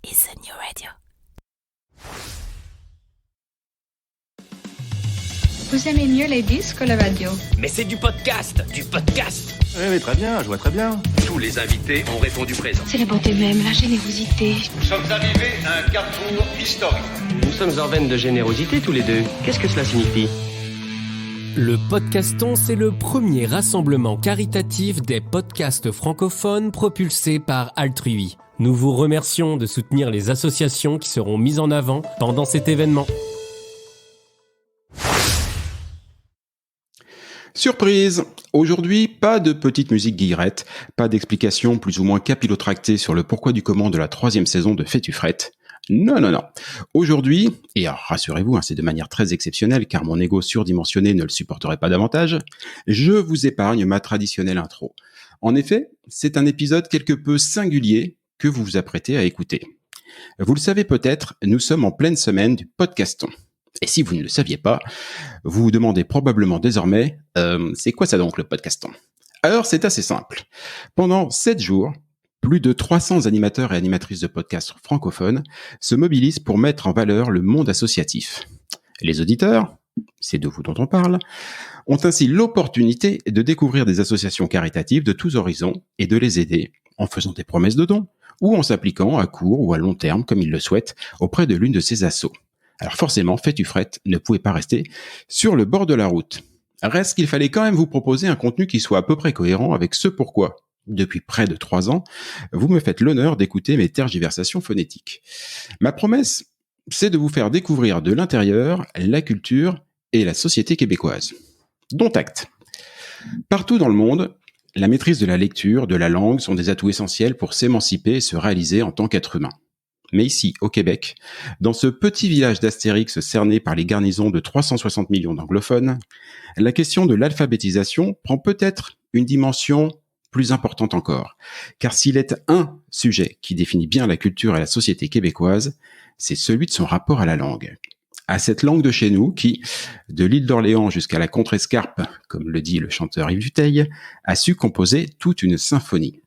is the new radio. Vous aimez mieux les disques ou la radio? Mais c'est du podcast. Oui, très bien, je vois très bien. Tous les invités ont répondu présent. C'est la bonté même, la générosité. Nous sommes arrivés à un carrefour historique. Nous sommes en veine de générosité tous les deux. Qu'est-ce que cela signifie ? Le Podcaston, c'est le premier rassemblement caritatif des podcasts francophones propulsés par Altrui. Nous vous remercions de soutenir les associations qui seront mises en avant pendant cet événement. Surprise! Aujourd'hui, pas de petite musique guillerette, pas d'explication plus ou moins capillotractée sur le pourquoi du comment de la 3e saison de Fais-tu frette. Non. Aujourd'hui, et rassurez-vous, c'est de manière très exceptionnelle car mon ego surdimensionné ne le supporterait pas davantage, je vous épargne ma traditionnelle intro. En effet, c'est un épisode quelque peu singulier que vous vous apprêtez à écouter. Vous le savez peut-être, nous sommes en pleine semaine du Podcaston. Et si vous ne le saviez pas, vous vous demandez probablement désormais, c'est quoi ça donc le Podcaston ? Alors c'est assez simple. Pendant 7 jours, plus de 300 animateurs et animatrices de podcasts francophones se mobilisent pour mettre en valeur le monde associatif. Les auditeurs, c'est de vous dont on parle, ont ainsi l'opportunité de découvrir des associations caritatives de tous horizons et de les aider en faisant des promesses de dons ou en s'appliquant à court ou à long terme, comme ils le souhaitent, auprès de l'une de ces assos. Alors forcément, Fais-tu frette ne pouvait pas rester sur le bord de la route. Reste qu'il fallait quand même vous proposer un contenu qui soit à peu près cohérent avec ce pourquoi, depuis près de 3 ans, vous me faites l'honneur d'écouter mes tergiversations phonétiques. Ma promesse, c'est de vous faire découvrir de l'intérieur la culture et la société québécoise. Dont acte. Partout dans le monde, la maîtrise de la lecture, de la langue sont des atouts essentiels pour s'émanciper et se réaliser en tant qu'être humain. Mais ici, au Québec, dans ce petit village d'Astérix cerné par les garnisons de 360 millions d'anglophones, la question de l'alphabétisation prend peut-être une dimension plus importante encore. Car s'il est un sujet qui définit bien la culture et la société québécoise, c'est celui de son rapport à la langue. À cette langue de chez nous qui, de l'île d'Orléans jusqu'à la Contrescarpe, comme le dit le chanteur Yves Duteil, a su composer toute une symphonie.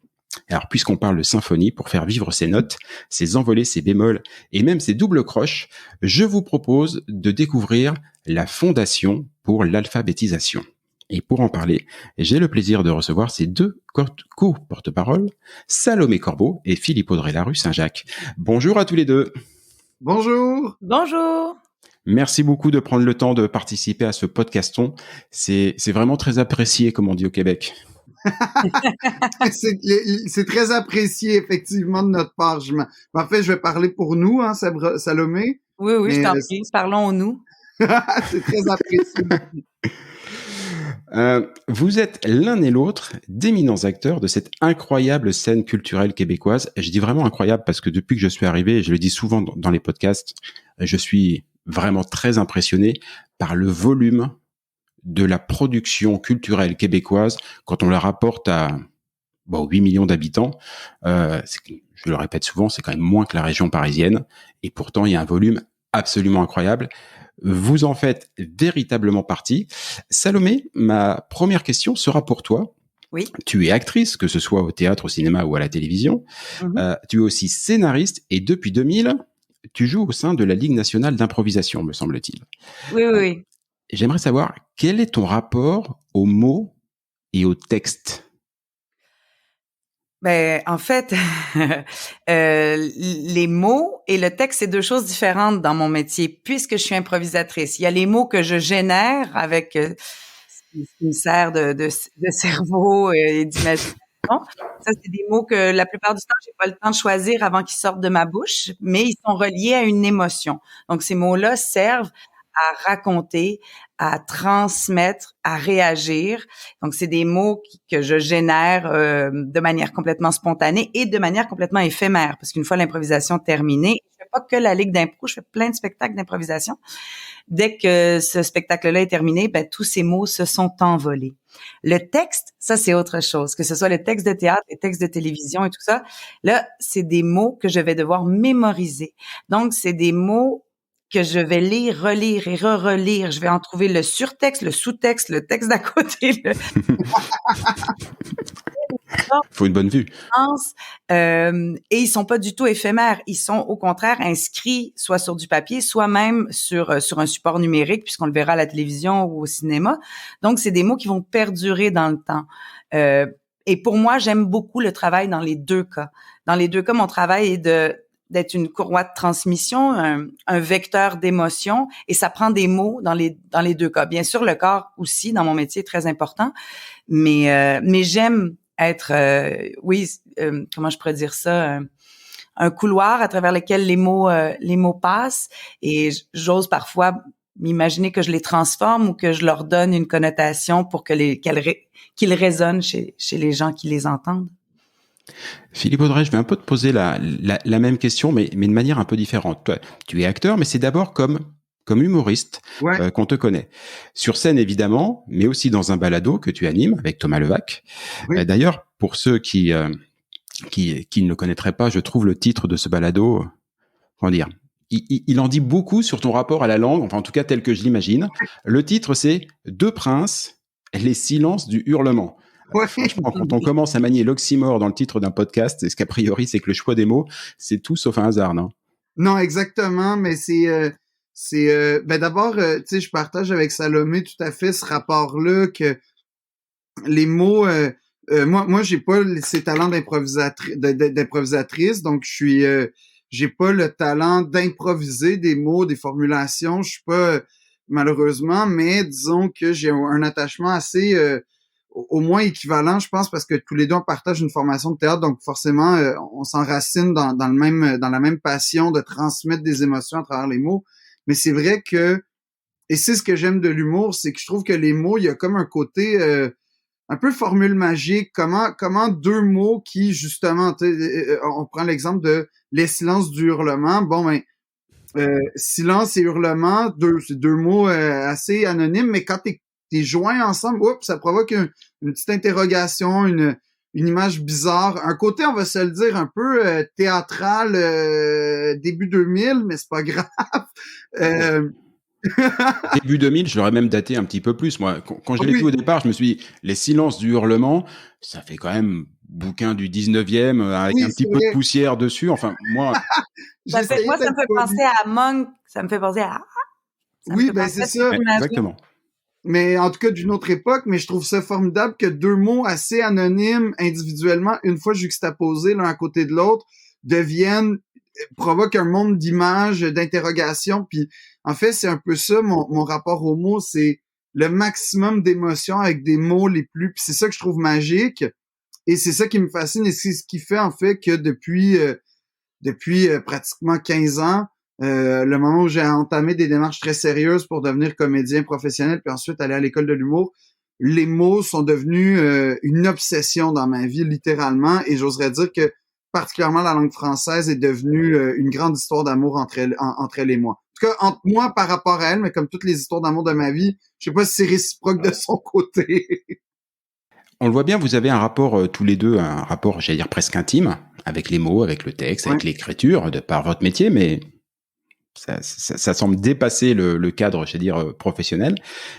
Alors, puisqu'on parle de symphonie, pour faire vivre ces notes, ces envolées, ces bémols et même ces doubles croches, je vous propose de découvrir la Fondation pour l'alphabétisation. Et pour en parler, j'ai le plaisir de recevoir ces deux co-porte-paroles, Salomé Corbeau et Philippe Audrey-Larue Saint-Jacques. Bonjour à tous les deux. Bonjour. Bonjour. Merci beaucoup de prendre le temps de participer à ce podcaston. C'est vraiment très apprécié, comme on dit au Québec. C'est très apprécié, effectivement, de notre part. En fait, je vais parler pour nous, Salomé. Oui, je t'en prie. Parlons-nous. C'est très apprécié. Vous êtes l'un et l'autre d'éminents acteurs de cette incroyable scène culturelle québécoise. Je dis vraiment incroyable parce que depuis que je suis arrivé, et je le dis souvent dans les podcasts, je suis vraiment très impressionné par le volume de la production culturelle québécoise quand on la rapporte à 8 millions d'habitants. Je le répète souvent, c'est quand même moins que la région parisienne. Et pourtant, il y a un volume absolument incroyable. Vous en faites véritablement partie. Salomé, ma première question sera pour toi. Oui. Tu es actrice, que ce soit au théâtre, au cinéma ou à la télévision. Tu es aussi scénariste et depuis 2000, tu joues au sein de la Ligue nationale d'improvisation, me semble-t-il. Oui. J'aimerais savoir, quel est ton rapport aux mots et au texte? En fait, les mots et le texte, c'est 2 choses différentes dans mon métier, puisque je suis improvisatrice. Il y a les mots que je génère avec ce qui me sert de cerveau et d'imagination. Ça, c'est des mots que la plupart du temps, j'ai pas le temps de choisir avant qu'ils sortent de ma bouche, mais ils sont reliés à une émotion. Donc, ces mots-là servent à raconter, à transmettre, à réagir. Donc, c'est des mots que je génère de manière complètement spontanée et de manière complètement éphémère, parce qu'une fois l'improvisation terminée, je fais pas que la ligue d'impro, je fais plein de spectacles d'improvisation. Dès que ce spectacle-là est terminé, tous ces mots se sont envolés. Le texte, ça, c'est autre chose. Que ce soit le texte de théâtre, les textes de télévision et tout ça, là, c'est des mots que je vais devoir mémoriser. Donc, c'est des mots que je vais lire, relire et re-relire. Je vais en trouver le surtexte, le sous-texte, le texte d'à côté. Faut une bonne vue. Et ils sont pas du tout éphémères. Ils sont au contraire inscrits soit sur du papier, soit même sur un support numérique, puisqu'on le verra à la télévision ou au cinéma. Donc, c'est des mots qui vont perdurer dans le temps. Et pour moi, j'aime beaucoup le travail dans les deux cas. Dans les deux cas, mon travail est d'être une courroie de transmission, un vecteur d'émotion, et ça prend des mots dans les deux cas. Bien sûr, le corps aussi, dans mon métier, est très important, mais j'aime être, comment je pourrais dire ça, un couloir à travers lequel les mots passent, et j'ose parfois m'imaginer que je les transforme ou que je leur donne une connotation pour que qu'ils résonnent chez les gens qui les entendent. Philippe Audrey, je vais un peu te poser la même question, mais de manière un peu différente. Toi, tu es acteur, mais c'est d'abord comme humoriste qu'on te connaît. Sur scène, évidemment, mais aussi dans un balado que tu animes avec Thomas Levac. Oui. D'ailleurs, pour ceux qui ne le connaîtraient pas, je trouve le titre de ce balado, comment dire, il en dit beaucoup sur ton rapport à la langue, enfin en tout cas tel que je l'imagine. Le titre, c'est « Deux princes, les silences du hurlement ». Ouais. Franchement, quand on commence à manier l'oxymore dans le titre d'un podcast, ce qu'a priori, c'est que le choix des mots, c'est tout sauf un hasard, non? Non, exactement, mais d'abord, tu sais, je partage avec Salomé tout à fait ce rapport-là que les mots, moi, j'ai pas ces talents d'improvisatrice, donc j'ai pas le talent d'improviser des mots, des formulations, je suis pas, malheureusement, mais disons que j'ai un attachement assez, au moins équivalent, je pense, parce que tous les deux on partage une formation de théâtre, donc forcément on s'enracine dans la même passion de transmettre des émotions à travers les mots. Mais c'est vrai que, et c'est ce que j'aime de l'humour, c'est que je trouve que les mots, il y a comme un côté un peu formule magique. Comment deux mots qui justement, on prend l'exemple de les silences du hurlement. Bon ben silence et hurlement, c'est deux mots assez anonymes, mais quand t'es joints ensemble, ça provoque une petite interrogation, une image bizarre. Un côté, on va se le dire, un peu théâtral début 2000, mais c'est pas grave. Début 2000, je l'aurais même daté un petit peu plus. Moi, quand je l'ai vu au départ, je me suis dit, les silences du hurlement, ça fait quand même bouquin du 19e avec un petit peu de poussière dessus. Enfin, moi... ça me fait penser à Monk, ça me fait penser à... c'est ça. Exactement. Mais en tout cas, d'une autre époque, mais je trouve ça formidable que deux mots assez anonymes, individuellement, une fois juxtaposés l'un à côté de l'autre, provoquent un monde d'images, d'interrogations, puis en fait, c'est un peu ça, mon rapport aux mots, c'est le maximum d'émotions avec des mots les plus, puis c'est ça que je trouve magique, et c'est ça qui me fascine, et c'est ce qui fait, en fait, que depuis pratiquement 15 ans, le moment où j'ai entamé des démarches très sérieuses pour devenir comédien professionnel puis ensuite aller à l'école de l'humour, les mots sont devenus une obsession dans ma vie, littéralement, et j'oserais dire que particulièrement la langue française est devenue une grande histoire d'amour entre elle et moi. En tout cas, entre moi par rapport à elle, mais comme toutes les histoires d'amour de ma vie, je sais pas si c'est réciproque de son côté. On le voit bien, vous avez un rapport tous les deux, un rapport, j'allais dire presque intime, avec les mots, avec le texte, avec l'écriture, de par votre métier, mais ça semble dépasser le cadre, j'allais dire, professionnel.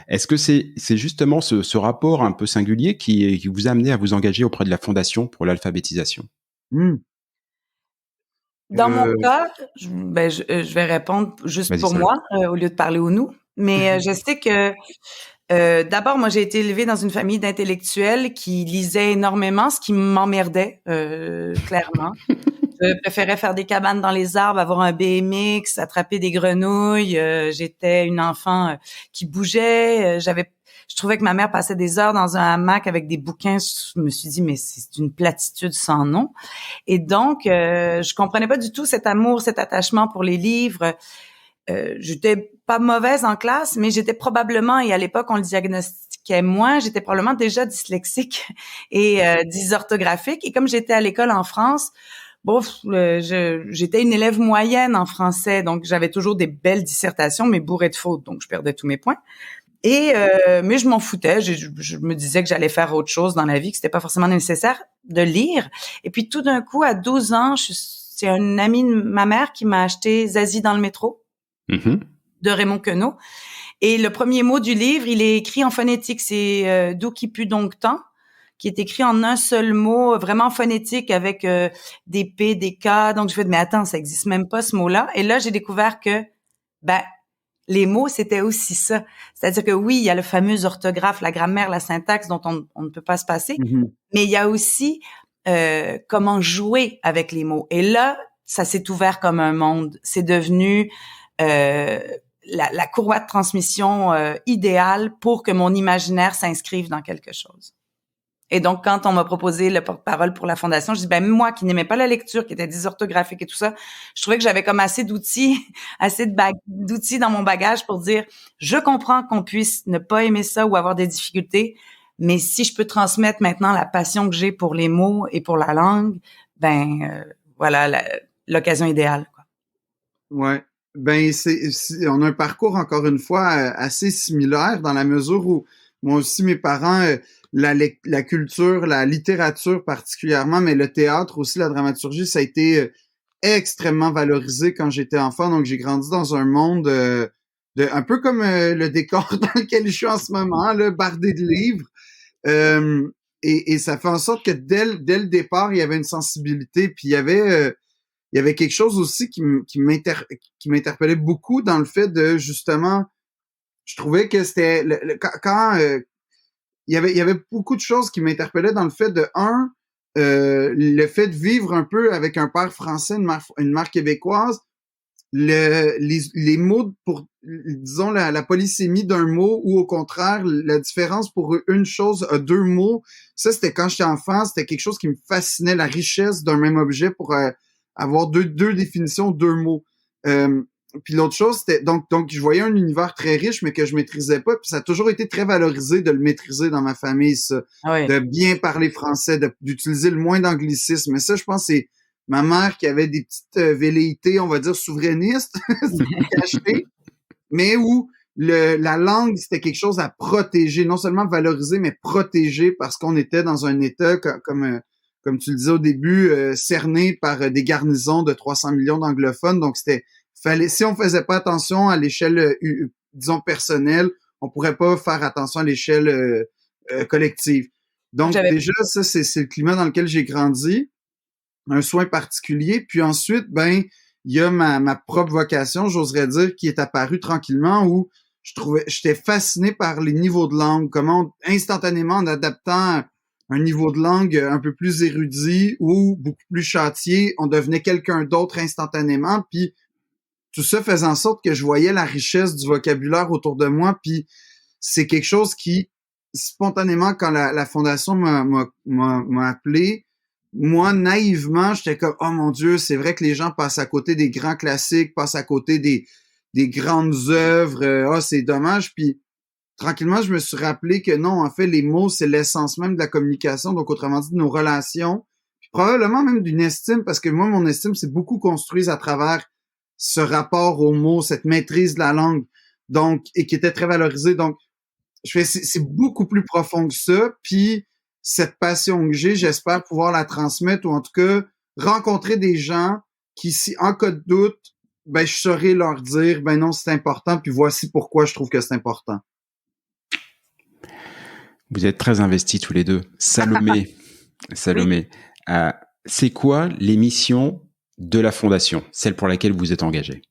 Est-ce que c'est justement ce rapport un peu singulier qui vous a amené à vous engager auprès de la Fondation pour l'alphabétisation? Dans mon cas, je vais répondre juste pour moi, au lieu de parler au nous. Mais je sais que d'abord, moi, j'ai été élevée dans une famille d'intellectuels qui lisaient énormément, ce qui m'emmerdait, clairement. Je préférais faire des cabanes dans les arbres, avoir un BMX, attraper des grenouilles. J'étais une enfant qui bougeait. Je trouvais que ma mère passait des heures dans un hamac avec des bouquins. Je me suis dit, mais c'est une platitude sans nom. Et donc, je comprenais pas du tout cet amour, cet attachement pour les livres. J'étais pas mauvaise en classe, mais j'étais probablement, et à l'époque, on le diagnostiquait moins, j'étais probablement déjà dyslexique et dysorthographique. Et comme j'étais à l'école en France, j'étais une élève moyenne en français, donc j'avais toujours des belles dissertations, mais bourrées de fautes, donc je perdais tous mes points. Et mais je m'en foutais, je me disais que j'allais faire autre chose dans la vie, que c'était pas forcément nécessaire de lire. Et puis tout d'un coup, à 12 ans, c'est un ami de ma mère qui m'a acheté Zazie dans le métro de Raymond Queneau. Et le premier mot du livre, il est écrit en phonétique, c'est d'où qui pue donc tant, qui est écrit en un seul mot, vraiment phonétique avec des P, des K. Donc je fais mais attends, ça existe même pas ce mot-là. Et là j'ai découvert que les mots c'était aussi ça. C'est-à-dire que oui, il y a le fameux orthographe, la grammaire, la syntaxe dont on ne peut pas se passer, mais il y a aussi comment jouer avec les mots. Et là, ça s'est ouvert comme un monde. C'est devenu la courroie de transmission idéale pour que mon imaginaire s'inscrive dans quelque chose. Et donc, quand on m'a proposé le porte-parole pour la Fondation, je dis, moi qui n'aimais pas la lecture, qui était dysorthographique et tout ça, je trouvais que j'avais comme assez d'outils, d'outils dans mon bagage pour dire, je comprends qu'on puisse ne pas aimer ça ou avoir des difficultés, mais si je peux transmettre maintenant la passion que j'ai pour les mots et pour la langue, voilà l'occasion idéale, quoi. Ouais. On a un parcours, encore une fois, assez similaire dans la mesure où moi aussi, mes parents, la culture, la littérature particulièrement, mais le théâtre aussi, la dramaturgie, ça a été extrêmement valorisé quand j'étais enfant. Donc, j'ai grandi dans un monde un peu comme le décor dans lequel je suis en ce moment, là, bardé de livres. Et ça fait en sorte que dès le départ, il y avait une sensibilité, puis il y avait quelque chose aussi qui m'interpellait beaucoup dans le fait de, justement, je trouvais que c'était quand il y avait beaucoup de choses qui m'interpellaient dans le fait de le fait de vivre un peu avec un père français, une mère québécoise, les mots pour, disons, la polysémie d'un mot, ou au contraire, la différence pour une chose a deux mots. Ça, c'était quand j'étais enfant, c'était quelque chose qui me fascinait, la richesse d'un même objet pour avoir deux définitions, deux mots. Puis l'autre chose, c'était donc je voyais un univers très riche, mais que je maîtrisais pas. Puis ça a toujours été très valorisé de le maîtriser dans ma famille, ça. Oui. De bien parler français, d'utiliser le moins d'anglicisme. Mais ça, je pense, c'est ma mère qui avait des petites velléités, on va dire, souverainistes, cachées, mais où la langue, c'était quelque chose à protéger, non seulement valoriser, mais protéger, parce qu'on était dans un état comme tu le disais au début, cerné par des garnisons de 300 millions d'anglophones. Donc si on faisait pas attention à l'échelle, disons, personnelle, on pourrait pas faire attention à l'échelle collective. Donc déjà, ça, c'est le climat dans lequel j'ai grandi, un soin particulier. Puis ensuite, il y a ma propre vocation, j'oserais dire, qui est apparue tranquillement, où j'étais fasciné par les niveaux de langue, comment instantanément, en adaptant un niveau de langue un peu plus érudit ou beaucoup plus châtié, on devenait quelqu'un d'autre instantanément. Puis tout ça faisait en sorte que je voyais la richesse du vocabulaire autour de moi, puis c'est quelque chose qui, spontanément, quand la Fondation m'a appelé, moi, naïvement, j'étais comme, oh mon Dieu, c'est vrai que les gens passent à côté des grands classiques, passent à côté des grandes œuvres, c'est dommage. Puis tranquillement, je me suis rappelé que non, en fait, les mots, c'est l'essence même de la communication, donc autrement dit, de nos relations, puis probablement même d'une estime, parce que moi, mon estime, c'est beaucoup construit à travers ce rapport aux mots, cette maîtrise de la langue, donc, et qui était très valorisée. Donc, c'est beaucoup plus profond que ça, puis cette passion que j'ai, j'espère pouvoir la transmettre, ou en tout cas, rencontrer des gens qui, si en cas de doute, je saurais leur dire, non, c'est important, puis voici pourquoi je trouve que c'est important. Vous êtes très investis tous les deux. Salomé, oui. C'est quoi l'émission de la Fondation, celle pour laquelle vous êtes engagée?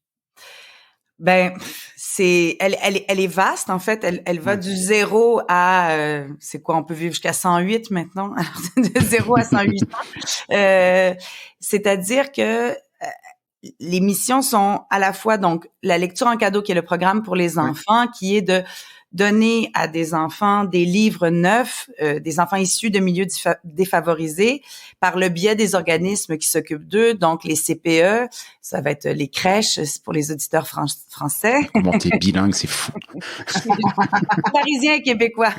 Elle est vaste, en fait. Elle va du 0 à, c'est quoi, on peut vivre jusqu'à 108 maintenant, alors de 0 à 108 ans. C'est-à-dire que les missions sont à la fois, donc, la lecture en cadeau, qui est le programme pour les enfants, qui est de donner à des enfants des livres neufs, des enfants issus de milieux défavorisés, par le biais des organismes qui s'occupent d'eux, donc les CPE, ça va être les crèches pour les auditeurs français. Comment t'es bilingue, c'est fou. Parisien et québécois.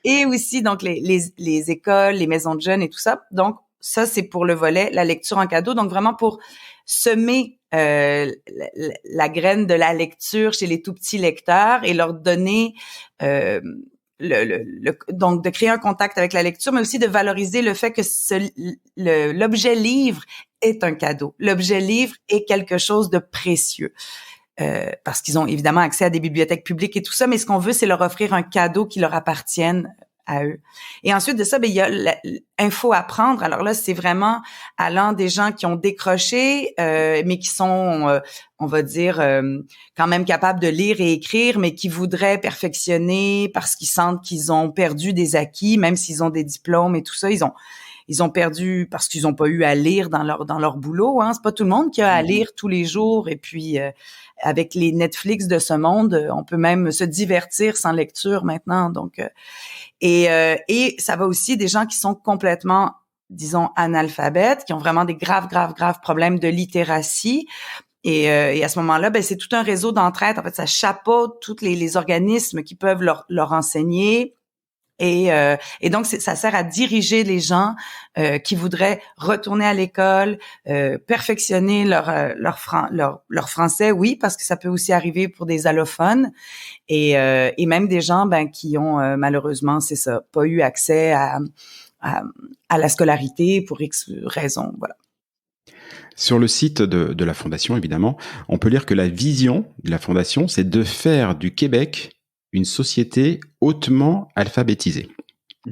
Et aussi donc les écoles, les maisons de jeunes et tout ça. Donc ça, c'est pour le volet la lecture en cadeau, donc vraiment pour semer la graine de la lecture chez les tout petits lecteurs et leur donner donc de créer un contact avec la lecture, mais aussi de valoriser le fait que l'objet livre est un cadeau. L'objet livre est quelque chose de précieux. Parce qu'ils ont évidemment accès à des bibliothèques publiques et tout ça, mais ce qu'on veut, c'est leur offrir un cadeau qui leur appartienne à eux. Et ensuite de ça, il y a l'info apprendre. Alors là, c'est vraiment allant des gens qui ont décroché, mais qui sont, on va dire, quand même capables de lire et écrire, mais qui voudraient perfectionner parce qu'ils sentent qu'ils ont perdu des acquis, même s'ils ont des diplômes et tout ça, ils ont perdu parce qu'ils ont pas eu à lire dans leur boulot, hein. C'est pas tout le monde qui a à lire tous les jours. Et puis avec les Netflix de ce monde, on peut même se divertir sans lecture maintenant. Donc et ça va aussi des gens qui sont complètement, disons, analphabètes, qui ont vraiment des graves problèmes de littératie. Et à ce moment-là, c'est tout un réseau d'entraide. En fait, ça chapeaute tous les organismes qui peuvent leur enseigner. Et donc ça sert à diriger les gens qui voudraient retourner à l'école, perfectionner leur français, oui, parce que ça peut aussi arriver pour des allophones et même des gens qui ont malheureusement, c'est ça, pas eu accès à la scolarité pour X raisons, voilà. Sur le site de la Fondation, évidemment, on peut lire que la vision de la Fondation, c'est de faire du Québec une société hautement alphabétisée.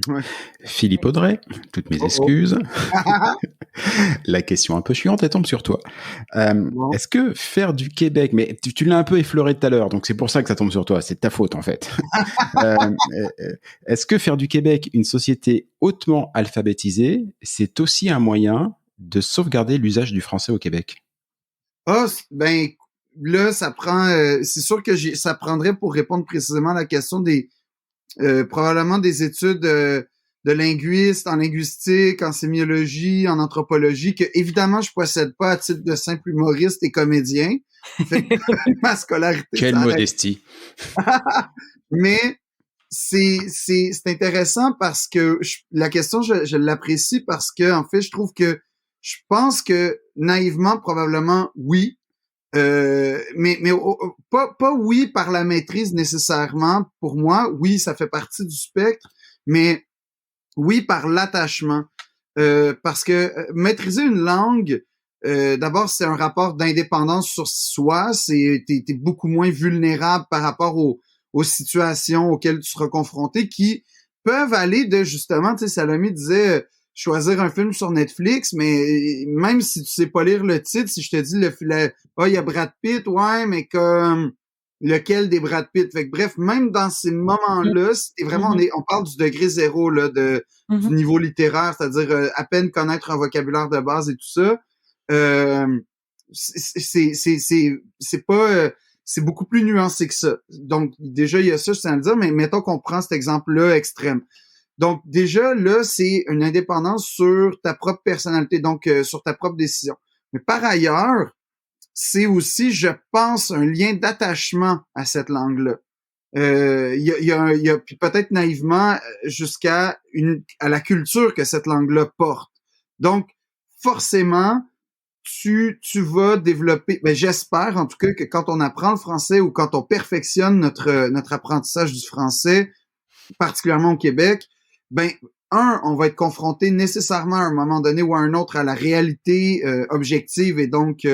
Ouais. Philippe Audrey, toutes mes excuses. La question un peu chiante, elle tombe sur toi. Est-ce que faire du Québec, mais tu l'as un peu effleuré tout à l'heure, donc c'est pour ça que ça tombe sur toi, c'est de ta faute en fait. Est-ce que faire du Québec une société hautement alphabétisée, c'est aussi un moyen de sauvegarder l'usage du français au Québec? Là, ça prend. C'est sûr que ça prendrait pour répondre précisément à la question des probablement des études de linguistes en linguistique, en sémiologie, en anthropologie, que évidemment je possède pas à titre de simple humoriste et comédien. Fait que ma scolarité. Quelle modestie. Mais c'est intéressant parce que la question je l'apprécie parce que en fait je trouve que je pense que naïvement probablement oui. Mais pas oui par la maîtrise nécessairement pour moi. Oui, ça fait partie du spectre, mais oui par l'attachement. Parce que maîtriser une langue, d'abord, c'est un rapport d'indépendance sur soi. T'es beaucoup moins vulnérable par rapport aux situations auxquelles tu seras confronté qui peuvent aller de justement, tu sais, Salomé disait choisir un film sur Netflix, mais même si tu sais pas lire le titre, si je te dis il y a Brad Pitt, ouais, mais comme lequel des Brad Pitt? Fait que bref, même dans ces moments-là, c'était vraiment, on parle du degré zéro, là, du niveau littéraire, c'est-à-dire à peine connaître un vocabulaire de base et tout ça. C'est pas, c'est beaucoup plus nuancé que ça. Donc, déjà, il y a ça, je tiens à le dire, mais mettons qu'on prend cet exemple-là extrême. Donc, déjà, là, c'est une indépendance sur ta propre personnalité, donc sur ta propre décision. Mais par ailleurs, c'est aussi, je pense, un lien d'attachement à cette langue-là. Il y a puis peut-être naïvement jusqu'à la culture que cette langue-là porte. Donc, forcément, tu vas développer, j'espère en tout cas que quand on apprend le français ou quand on perfectionne notre apprentissage du français, particulièrement au Québec, on va être confronté nécessairement à un moment donné ou à un autre à la réalité objective et donc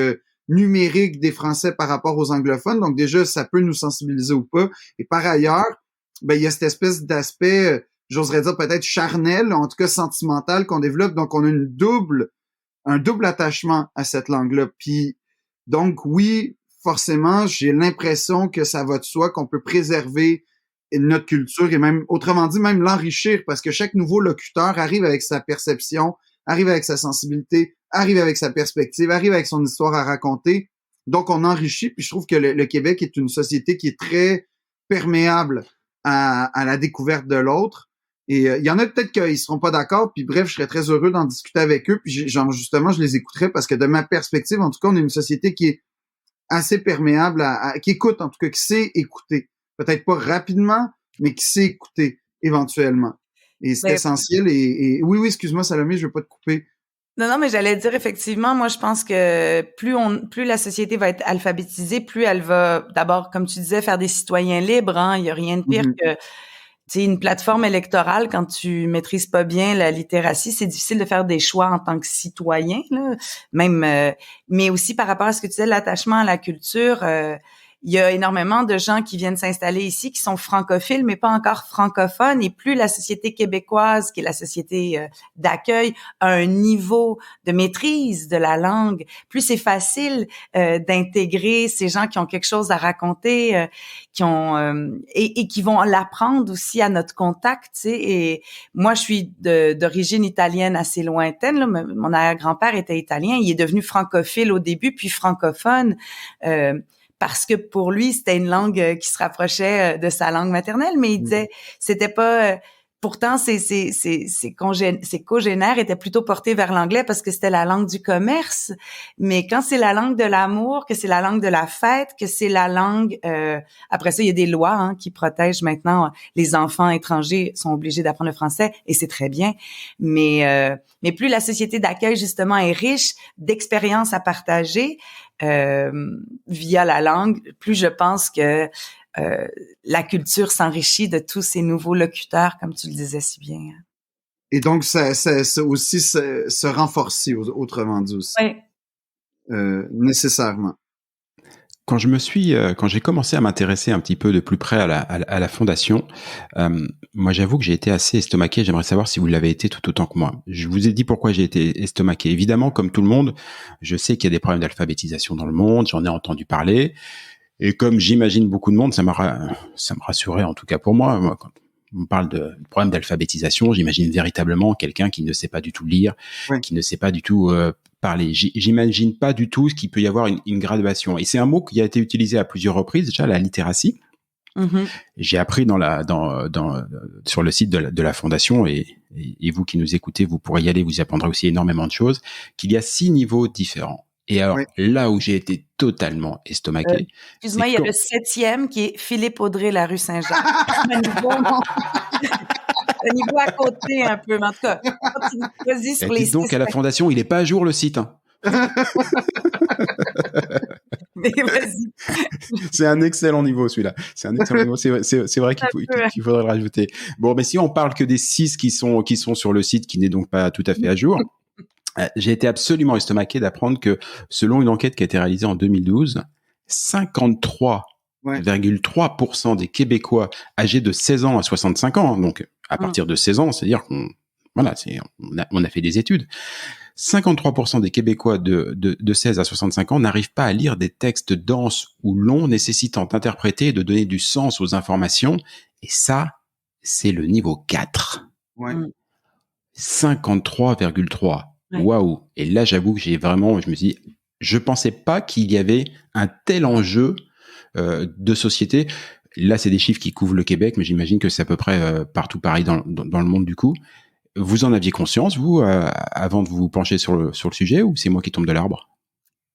numérique des Français par rapport aux anglophones. Donc déjà, ça peut nous sensibiliser ou pas. Et par ailleurs, il y a cette espèce d'aspect, j'oserais dire peut-être charnel, en tout cas sentimental qu'on développe. Donc on a un double attachement à cette langue-là. Puis donc oui, forcément, j'ai l'impression que ça va de soi qu'on peut préserver notre culture et même, autrement dit, même l'enrichir parce que chaque nouveau locuteur arrive avec sa perception, arrive avec sa sensibilité, arrive avec sa perspective, arrive avec son histoire à raconter. Donc, on enrichit. Puis je trouve que le Québec est une société qui est très perméable à la découverte de l'autre. Et il y en a peut-être qu'ils seront pas d'accord. Puis bref, je serais très heureux d'en discuter avec eux. Puis justement, je les écouterais parce que de ma perspective, en tout cas, on est une société qui est assez perméable qui écoute, en tout cas, qui sait écouter. Peut-être pas rapidement, mais qui sait écouter éventuellement. Et c'est essentiel. Et oui, excuse-moi, Salomé, je veux pas te couper. Non, mais j'allais dire effectivement, moi je pense que plus la société va être alphabétisée, plus elle va d'abord, comme tu disais, faire des citoyens libres. Hein. Il y a rien de pire que une plateforme électorale, quand tu maîtrises pas bien la littératie, c'est difficile de faire des choix en tant que citoyen, là. Même, mais aussi par rapport à ce que tu disais, l'attachement à la culture. il y a énormément de gens qui viennent s'installer ici, qui sont francophiles, mais pas encore francophones. Et plus la société québécoise, qui est la société d'accueil, a un niveau de maîtrise de la langue, plus c'est facile d'intégrer ces gens qui ont quelque chose à raconter, et qui vont l'apprendre aussi à notre contact. Tu sais. Et moi, je suis d'origine italienne assez lointaine. Là. Mon arrière-grand-père était italien. Il est devenu francophile au début, puis francophone. Parce que pour lui, c'était une langue qui se rapprochait de sa langue maternelle, mais il disait, c'était pas... pourtant, ses congénères étaient plutôt portés vers l'anglais parce que c'était la langue du commerce. Mais quand c'est la langue de l'amour, que c'est la langue de la fête, que c'est la langue... après ça, il y a des lois qui protègent maintenant les enfants étrangers sont obligés d'apprendre le français, et c'est très bien. Mais plus la société d'accueil, justement, est riche d'expériences à partager via la langue, plus je pense que la culture s'enrichit de tous ces nouveaux locuteurs, comme tu le disais si bien. Et donc, ça aussi se renforcer, autrement dit aussi. Oui. Nécessairement. Quand j'ai commencé à m'intéresser un petit peu de plus près à la fondation, moi j'avoue que j'ai été assez estomaqué. J'aimerais savoir si vous l'avez été tout autant que moi. Je vous ai dit pourquoi j'ai été estomaqué. Évidemment, comme tout le monde, je sais qu'il y a des problèmes d'alphabétisation dans le monde. J'en ai entendu parler. Et comme j'imagine beaucoup de monde, ça me rassurait, en tout cas pour moi. Moi, quand on parle de problème d'alphabétisation, j'imagine véritablement quelqu'un qui ne sait pas du tout lire, qui ne sait pas du tout parler. J'imagine pas du tout ce qu'il peut y avoir une graduation. Et c'est un mot qui a été utilisé à plusieurs reprises, déjà, la littératie. Mm-hmm. J'ai appris sur le site de la fondation, et vous qui nous écoutez, vous pourrez y aller, vous y apprendrez aussi énormément de choses, qu'il y a 6 niveaux différents. Et alors, là où j'ai été totalement estomaqué... excuse-moi, il y a le 7e qui est Philippe Audrey, la rue Saint-Jean. Le niveau à côté un peu, mais en tout cas, vas-y sur les 6. Donc, à la fondation, il n'est pas à jour, le site. Mais vas-y. C'est un excellent niveau, celui-là. C'est un excellent niveau. C'est vrai qu'il faudrait le rajouter. Bon, mais si on parle que des 6 qui sont sur le site, qui n'est donc pas tout à fait à jour... J'ai été absolument estomaqué d'apprendre que, selon une enquête qui a été réalisée en 2012, 53,3% des Québécois âgés de 16 ans à 65 ans, donc à partir de 16 ans, c'est-à-dire on a fait des études. 53% des Québécois de 16 à 65 ans n'arrivent pas à lire des textes denses ou longs nécessitant d'interpréter et de donner du sens aux informations. Et ça, c'est le niveau 4. 53,3%. Waouh! Et là, j'avoue que je me suis dit, je pensais pas qu'il y avait un tel enjeu de société. Là, c'est des chiffres qui couvrent le Québec, mais j'imagine que c'est à peu près partout pareil dans le monde du coup. Vous en aviez conscience, vous, avant de vous pencher sur le sujet, ou c'est moi qui tombe de l'arbre?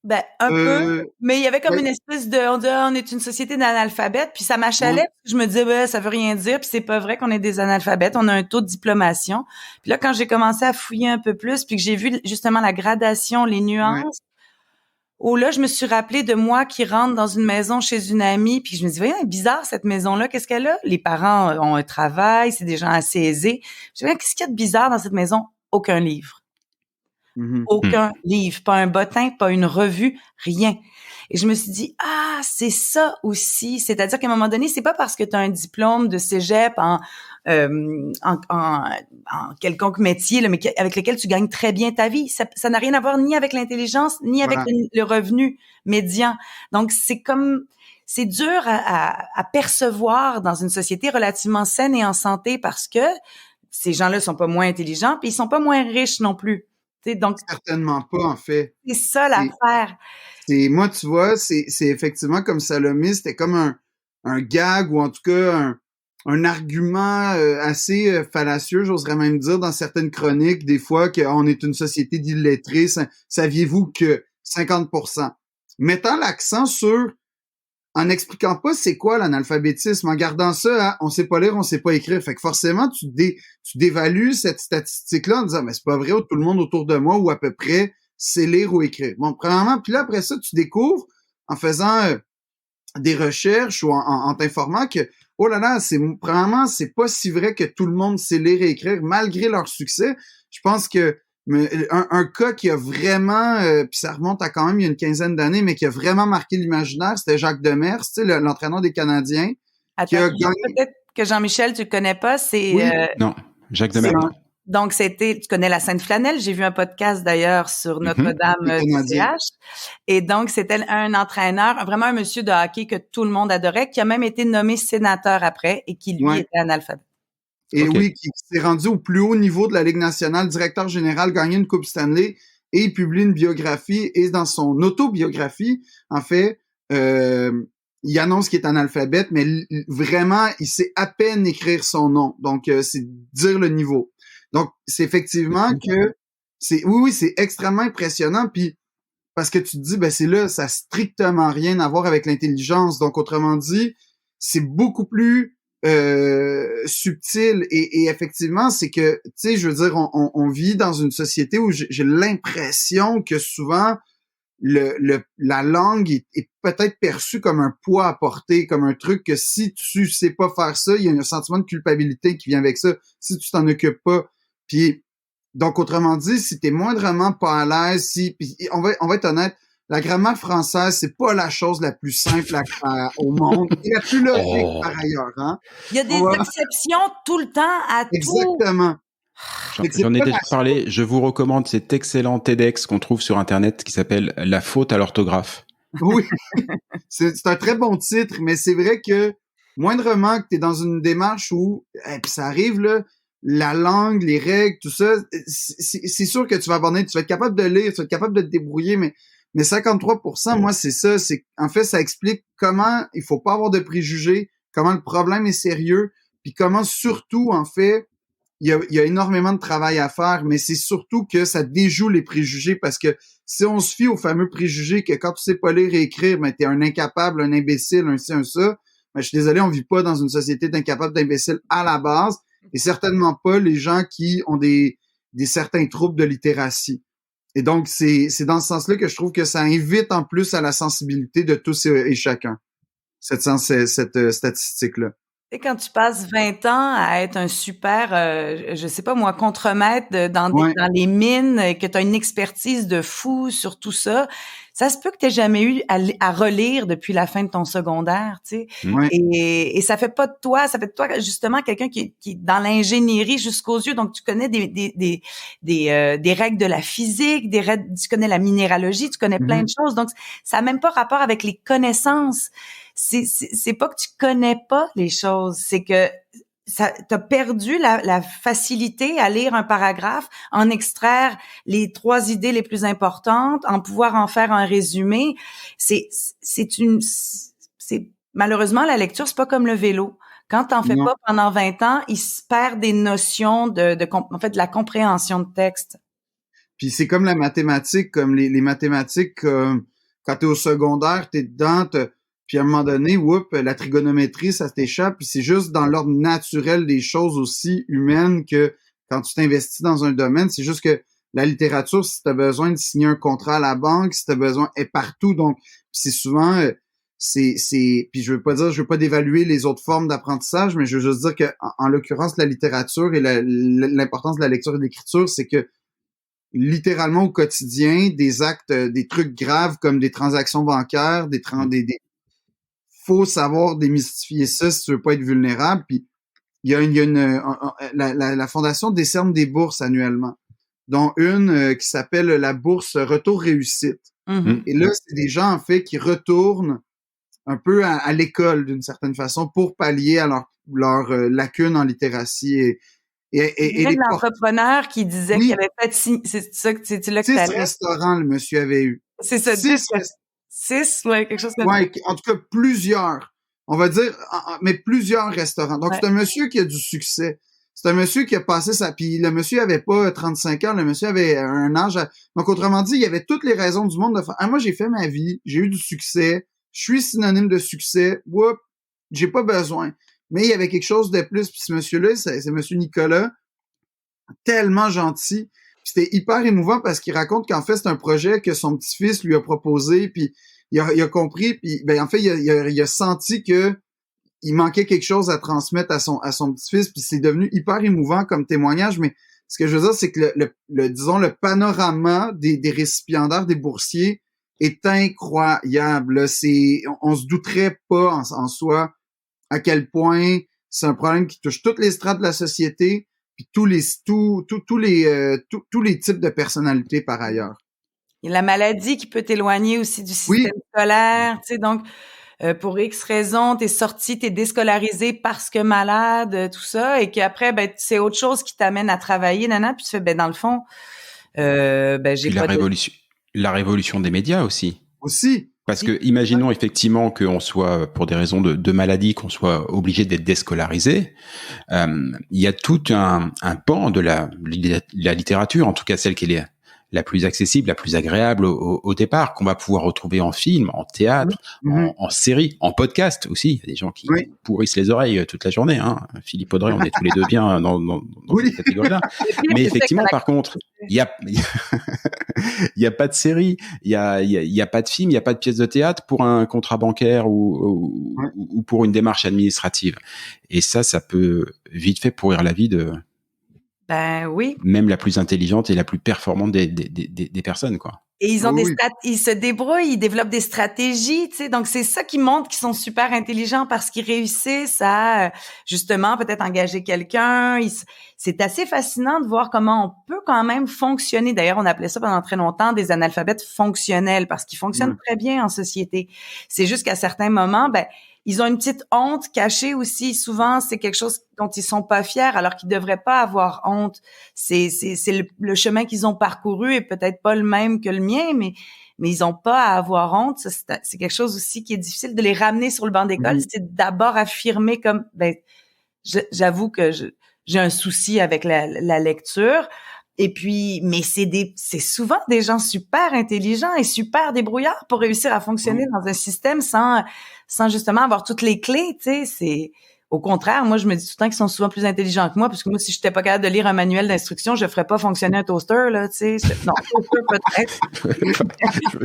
Ben, un peu, mais il y avait comme une espèce on est une société d'analphabètes, puis ça m'achalait, parce que je me disais, ça veut rien dire, puis c'est pas vrai qu'on est des analphabètes, on a un taux de diplomation. Puis là, quand j'ai commencé à fouiller un peu plus, puis que j'ai vu justement la gradation, les nuances, là, je me suis rappelé de moi qui rentre dans une maison chez une amie, puis je me dis, voyons, bizarre cette maison-là, qu'est-ce qu'elle a? Les parents ont un travail, c'est des gens assez aisés. Je me dis, qu'est-ce qu'il y a de bizarre dans cette maison? Aucun livre. Aucun livre, pas un bottin, pas une revue, rien. Et je me suis dit, c'est ça aussi. C'est-à-dire qu'à un moment donné, c'est pas parce que tu as un diplôme de cégep en quelconque métier, là, mais avec lequel tu gagnes très bien ta vie. Ça n'a rien à voir ni avec l'intelligence, ni avec le revenu médian. Donc, c'est dur à percevoir dans une société relativement saine et en santé, parce que ces gens-là sont pas moins intelligents, puis ils sont pas moins riches non plus. Donc, certainement pas, en fait. C'est ça l'affaire. Moi, tu vois, c'est effectivement comme Salomé, c'était comme un gag, ou en tout cas un argument assez fallacieux, j'oserais même dire, dans certaines chroniques, des fois, qu'on est une société d'illettrés. Saviez-vous que 50%? Mettant l'accent en n'expliquant pas c'est quoi l'analphabétisme, en gardant ça, on sait pas lire, on sait pas écrire. Fait que forcément, tu dévalues cette statistique-là en disant, mais c'est pas vrai, tout le monde autour de moi, ou à peu près, sait lire ou écrire. Bon, premièrement, puis là, après ça, tu découvres, en faisant des recherches ou en t'informant que, oh là là, premièrement, c'est pas si vrai que tout le monde sait lire et écrire, malgré leur succès. Je pense que Mais un cas qui a vraiment, puis ça remonte à quand même il y a une quinzaine d'années, mais qui a vraiment marqué l'imaginaire, c'était Jacques Demers, tu sais, l'entraîneur des Canadiens. Attends, peut-être que Jean-Michel, tu le connais pas, c'est... Oui. Non, Jacques Demers. Donc, tu connais la Sainte Flanelle. J'ai vu un podcast d'ailleurs sur Notre-Dame du CH. Et donc, c'était un entraîneur, vraiment un monsieur de hockey que tout le monde adorait, qui a même été nommé sénateur après et qui, lui, était analphabète. Et oui, qui s'est rendu au plus haut niveau de la Ligue nationale, directeur général, gagné une Coupe Stanley, et il publie une biographie, et dans son autobiographie, en fait, il annonce qu'il est analphabète, mais vraiment, il sait à peine écrire son nom. Donc, c'est dire le niveau. Donc, c'est effectivement que oui, c'est extrêmement impressionnant. Puis, parce que tu te dis, ben, ça a strictement rien à voir avec l'intelligence. Donc, autrement dit, c'est beaucoup plus subtil. Et effectivement, c'est que, tu sais, je veux dire, on vit dans une société où j'ai l'impression que souvent, la langue est peut-être perçue comme un poids à porter, comme un truc que si tu sais pas faire ça, il y a un sentiment de culpabilité qui vient avec ça, si tu t'en occupes pas. Puis, donc, autrement dit, si t'es moindrement pas à l'aise, puis on va être honnête, la grammaire française, c'est pas la chose la plus simple au monde et la plus logique par ailleurs, hein. Il y a des exceptions tout le temps à tout. Exactement. J'en ai déjà parlé. Je vous recommande cet excellent TEDx qu'on trouve sur Internet qui s'appelle La faute à l'orthographe. Oui. C'est un très bon titre, mais c'est vrai que moindrement que t'es dans une démarche où, puis ça arrive, là, la langue, les règles, tout ça, c'est sûr que tu vas abandonner, tu vas être capable de lire, tu vas être capable de te débrouiller, mais 53%, moi, c'est ça. En fait, ça explique comment il faut pas avoir de préjugés, comment le problème est sérieux, puis comment surtout, en fait, il y a énormément de travail à faire, mais c'est surtout que ça déjoue les préjugés parce que si on se fie au fameux préjugé que quand tu sais pas lire et écrire, ben, t'es un incapable, un imbécile, un ci, un ça, ben, je suis désolé, on vit pas dans une société d'incapables, d'imbéciles à la base, et certainement pas les gens qui ont des certains troubles de littératie. Et donc, c'est dans ce sens-là que je trouve que ça invite en plus à la sensibilité de tous et chacun, cette statistique-là. Tu sais, quand tu passes 20 ans à être un super, je sais pas moi, contremaître dans les mines, et que tu as une expertise de fou sur tout ça, ça se peut que tu jamais eu à relire depuis la fin de ton secondaire, tu sais. Ouais. Et ça fait de toi justement quelqu'un qui est dans l'ingénierie jusqu'aux yeux, donc tu connais des règles de la physique, tu connais la minéralogie, tu connais plein de choses, donc ça a même pas rapport avec les connaissances. C'est pas que tu connais pas les choses, c'est que t'as perdu la facilité à lire un paragraphe, en extraire les 3 idées les plus importantes, en pouvoir en faire un résumé. C'est malheureusement la lecture, c'est pas comme le vélo. Quand t'en fais pas pendant 20 ans, il se perd des notions de la compréhension de texte. Puis c'est comme la mathématique, comme les mathématiques, quand t'es au secondaire, t'es dedans, puis à un moment donné, la trigonométrie, ça t'échappe, puis c'est juste dans l'ordre naturel des choses aussi humaines que quand tu t'investis dans un domaine, c'est juste que la littérature, si t'as besoin de signer un contrat à la banque, si t'as besoin, est partout, donc c'est souvent, puis je veux pas dévaluer les autres formes d'apprentissage, mais je veux juste dire que, en l'occurrence, la littérature et l'importance de la lecture et de l'écriture, c'est que littéralement au quotidien, des actes, des trucs graves comme des transactions bancaires, faut savoir démystifier ça si tu veux pas être vulnérable. Puis il y a la fondation décerne des bourses annuellement, dont une qui s'appelle la bourse Retour Réussite. Et là, c'est des gens en fait qui retournent un peu à l'école d'une certaine façon pour pallier à leur lacune en littératie et l'entrepreneur qui disait qu'il avait fait c'est ça que c'est là que 6 restaurants le monsieur avait eu. C'est ça. 6, ouais, quelque chose comme ça. Ouais, en tout cas, plusieurs. On va dire, mais plusieurs restaurants. Donc, c'est un monsieur qui a du succès. C'est un monsieur qui a passé puis le monsieur avait pas 35 ans, le monsieur avait un âge donc, autrement dit, il y avait toutes les raisons du monde de faire, moi, j'ai fait ma vie, j'ai eu du succès, je suis synonyme de succès, j'ai pas besoin. Mais il y avait quelque chose de plus, puis ce monsieur-là, c'est monsieur Nicolas, tellement gentil. C'était hyper émouvant parce qu'il raconte qu'en fait, c'est un projet que son petit-fils lui a proposé, puis il a compris, puis en fait, il a senti que il manquait quelque chose à transmettre à son petit-fils, puis c'est devenu hyper émouvant comme témoignage, mais ce que je veux dire, c'est que disons, le panorama des récipiendaires, des boursiers est incroyable. On se douterait pas en soi à quel point c'est un problème qui touche toutes les strates de la société, puis tous les types de personnalités par ailleurs. Il y a la maladie qui peut t'éloigner aussi du système scolaire, tu sais, donc pour X raisons, t'es sorti, t'es déscolarisé parce que malade, tout ça, et qu'après, ben c'est autre chose qui t'amène à travailler, puis tu fais, ben dans le fond, j'ai pas la révolution des médias aussi. Parce que imaginons effectivement qu'on soit, pour des raisons de maladie, qu'on soit obligé d'être déscolarisé, il y a tout un pan de la littérature, en tout cas celle qui est la plus accessible, la plus agréable au départ, qu'on va pouvoir retrouver en film, en théâtre, en série, en podcast aussi. Il y a des gens qui pourrissent les oreilles toute la journée. Hein. Philippe Audrey, on est tous les deux bien dans cette catégorie-là. Mais effectivement, par contre, il y a pas de série, il y a pas de film, il y a pas de pièce de théâtre pour un contrat bancaire ou pour une démarche administrative. Et ça peut vite fait pourrir la vie de même la plus intelligente et la plus performante des personnes, quoi. Et ils ont ils se débrouillent, ils développent des stratégies, tu sais. Donc c'est ça qui montre qu'ils sont super intelligents parce qu'ils réussissent à justement peut-être engager quelqu'un. C'est assez fascinant de voir comment on peut quand même fonctionner. D'ailleurs, on appelait ça pendant très longtemps des analphabètes fonctionnels parce qu'ils fonctionnent très bien en société. C'est juste qu'à certains moments, ils ont une petite honte cachée aussi. Souvent, c'est quelque chose dont ils sont pas fiers, alors qu'ils devraient pas avoir honte. C'est le chemin qu'ils ont parcouru est peut-être pas le même que le mien, mais ils ont pas à avoir honte. Ça, c'est quelque chose aussi qui est difficile de les ramener sur le banc d'école. C'est d'abord affirmer comme, j'avoue que j'ai un souci avec la lecture. Et puis, mais c'est souvent des gens super intelligents et super débrouillards pour réussir à fonctionner dans un système sans justement avoir toutes les clés, tu sais. C'est, au contraire, moi, je me dis tout le temps qu'ils sont souvent plus intelligents que moi, parce que moi, si j'étais pas capable de lire un manuel d'instruction, je ferais pas fonctionner un toaster, là, tu sais. Non, toaster peut-être.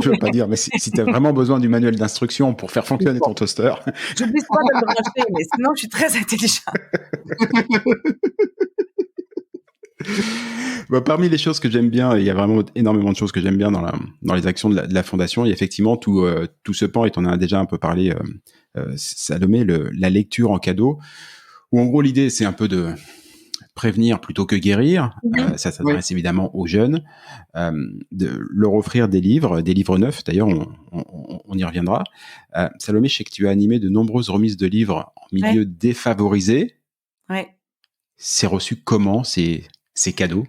Je veux pas dire, mais si t'as vraiment besoin du manuel d'instruction pour faire fonctionner ton toaster. J'oublie pas de le brancher, mais sinon, je suis très intelligent. Parmi les choses que j'aime bien, il y a vraiment énormément de choses que j'aime bien dans les actions de la fondation. Il y a effectivement tout ce pan, et on en a déjà un peu parlé, Salomé, la lecture en cadeau, où en gros l'idée c'est un peu de prévenir plutôt que guérir. Ça s'adresse évidemment aux jeunes, de leur offrir des livres neufs. D'ailleurs, on y reviendra. Salomé, je sais que tu as animé de nombreuses remises de livres en milieu défavorisé. Ouais. C'est reçu comment ces cadeaux?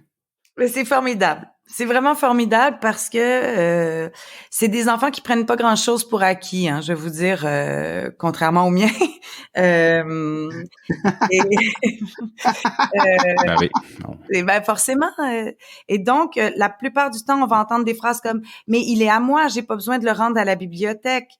Mais c'est formidable. C'est vraiment formidable parce que c'est des enfants qui prennent pas grand-chose pour acquis, hein, je vais vous dire, contrairement aux miens. Forcément. Et donc, la plupart du temps, on va entendre des phrases comme « Mais il est à moi, j'ai pas besoin de le rendre à la bibliothèque.